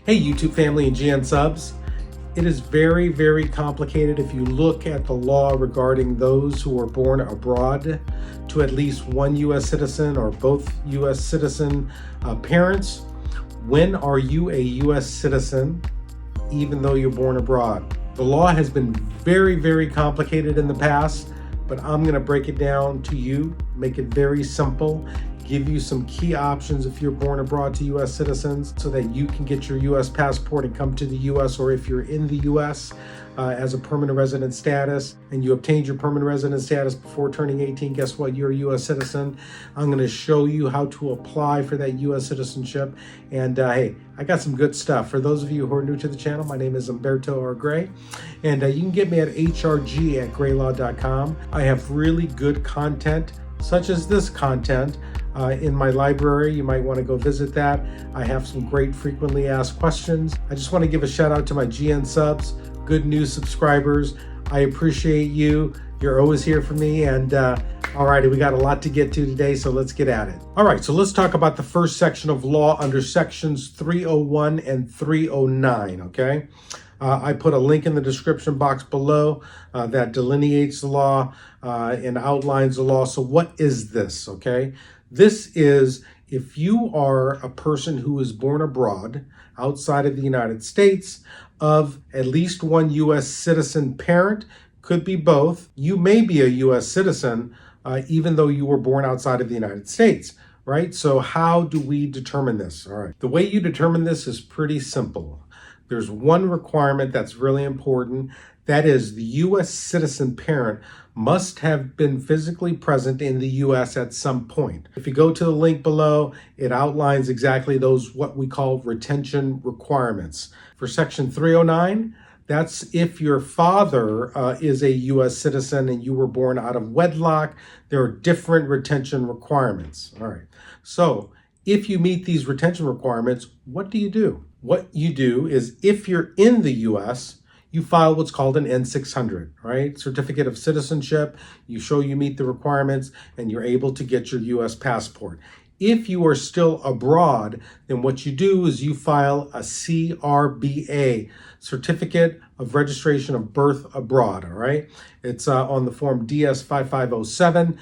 Hey YouTube family and GN subs. It is very, very complicated if you look at the law regarding those who are born abroad to at least one U.S. citizen or both U.S. citizen parents. When are you a U.S. citizen even though you're born abroad? The law has been very, very complicated in the past, but I'm going to break it down to you, make it very simple, give you some key options if you're born abroad to U.S. citizens so that you can get your U.S. passport and come to the U.S. or if you're in the U.S. As a permanent resident status and you obtained your permanent resident status before turning 18, guess what? You're a U.S. citizen. I'm going to show you how to apply for that U.S. citizenship. And hey, I got some good stuff. For those of you who are new to the channel, my name is Humberto R. Gray, and you can get me at hrg@graylaw.com. I have really good content, such as this content, in my library. You might want to go visit that. I have some great frequently asked questions. I just want to give a shout out to my GN subs, good news subscribers. I appreciate you. You're always here for me. And alrighty, we got a lot to get to today, so let's get at it. All right, so let's talk about the first section of law under sections 301 and 309, okay? I put a link in the description box below that delineates the law and outlines the law. So what is this, okay? This is if you are a person who is born abroad outside of the United States of at least one U.S. citizen parent, could be both. You may be a U.S. citizen even though you were born outside of the United States, right? So how do we determine this? All right, the way you determine this is pretty simple. There's one requirement that's really important. That is, the U.S. citizen parent must have been physically present in the U.S. at some point. If you go to the link below, it outlines exactly those what we call retention requirements. For section 309, that's if your father is a U.S. citizen and you were born out of wedlock, there are different retention requirements. All right. So if you meet these retention requirements, what do? What you do is if you're in the U.S., you file what's called an N-600, right? Certificate of Citizenship. You show you meet the requirements and you're able to get your U.S. passport. If you are still abroad, then what you do is you file a CRBA, Certificate of Registration of Birth Abroad, all right? It's on the form DS-5507.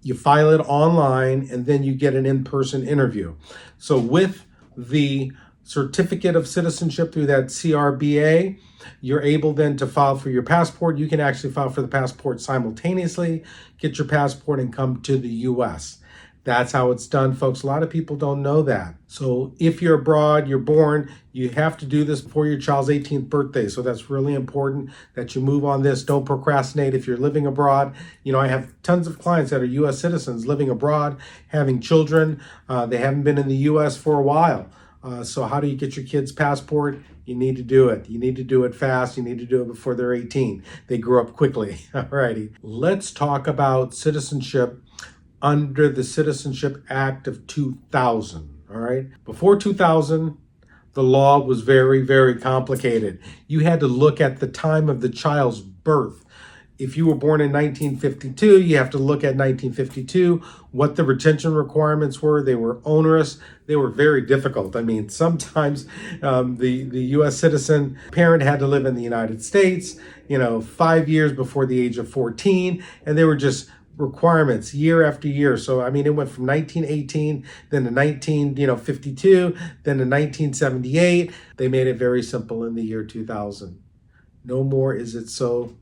You file it online and then you get an in-person interview. So with the Certificate of Citizenship through that CRBA, you're able then to file for your passport. You can actually file for the passport simultaneously, get your passport and come to the U.S. That's how it's done, folks. A lot of people don't know that. So if you're abroad, you're born, you have to do this before your child's 18th birthday. So that's really important that you move on this. Don't procrastinate if you're living abroad. You know, I have tons of clients that are U.S. citizens living abroad, having children. They haven't been in the U.S. for a while. So how do you get your kid's passport? You need to do it. You need to do it fast. You need to do it before they're 18. They grow up quickly. All righty. Let's talk about citizenship under the Citizenship Act of 2000. All right. Before 2000, the law was very, very complicated. You had to look at the time of the child's birth. If you were born in 1952, you have to look at 1952, what the retention requirements were. They were onerous. They were very difficult. I mean, sometimes the U.S. citizen parent had to live in the United States, 5 years before the age of 14, and they were just requirements year after year. So, I mean, it went from 1918, then to 1952, then to 1978. They made it very simple in the year 2000. No more is it so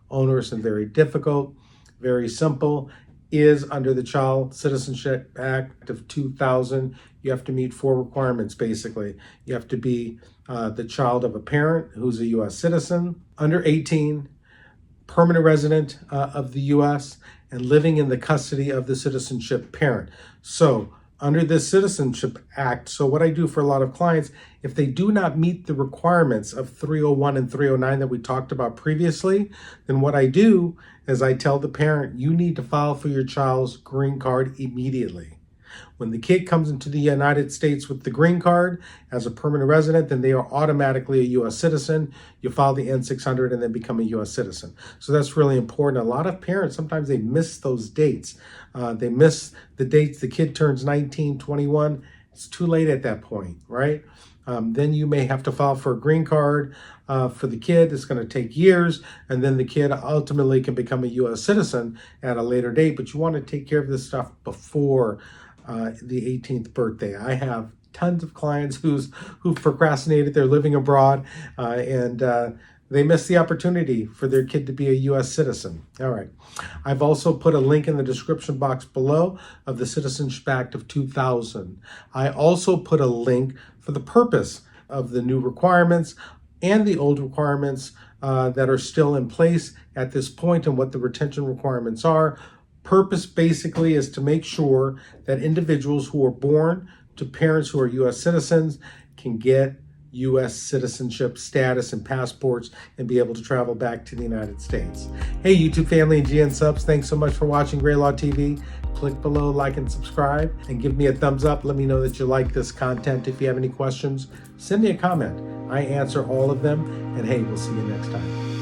onerous and very difficult. Very simple is under the Child Citizenship Act of 2000. You have to meet 4 requirements, basically. You have to be the child of a parent who's a U.S. citizen, under 18, permanent resident of the U.S., and living in the custody of the citizenship parent. So under this Citizenship Act, so what I do for a lot of clients, if they do not meet the requirements of 301 and 309 that we talked about previously, then what I do is I tell the parent, you need to file for your child's green card immediately. When the kid comes into the United States with the green card as a permanent resident, then they are automatically a U.S. citizen. You file the N-600 and then become a U.S. citizen. So that's really important. A lot of parents, sometimes they miss those dates. They miss the dates the kid turns 19, 21. It's too late at that point, right? Then you may have to file for a green card for the kid. It's going to take years, and then the kid ultimately can become a U.S. citizen at a later date. But you want to take care of this stuff before the 18th birthday. I have tons of clients who've procrastinated. They're living abroad, and they missed the opportunity for their kid to be a U.S. citizen. All right. I've also put a link in the description box below of the Citizenship Act of 2000. I also put a link for the purpose of the new requirements and the old requirements that are still in place at this point and what the retention requirements are. Purpose basically is to make sure that individuals who are born to parents who are U.S. citizens can get U.S. citizenship status and passports and be able to travel back to the United States. Hey, YouTube family and GN subs, thanks so much for watching GrayLaw TV. Click below, like, and subscribe, and give me a thumbs up. Let me know that you like this content. If you have any questions, send me a comment. I answer all of them, and hey, we'll see you next time.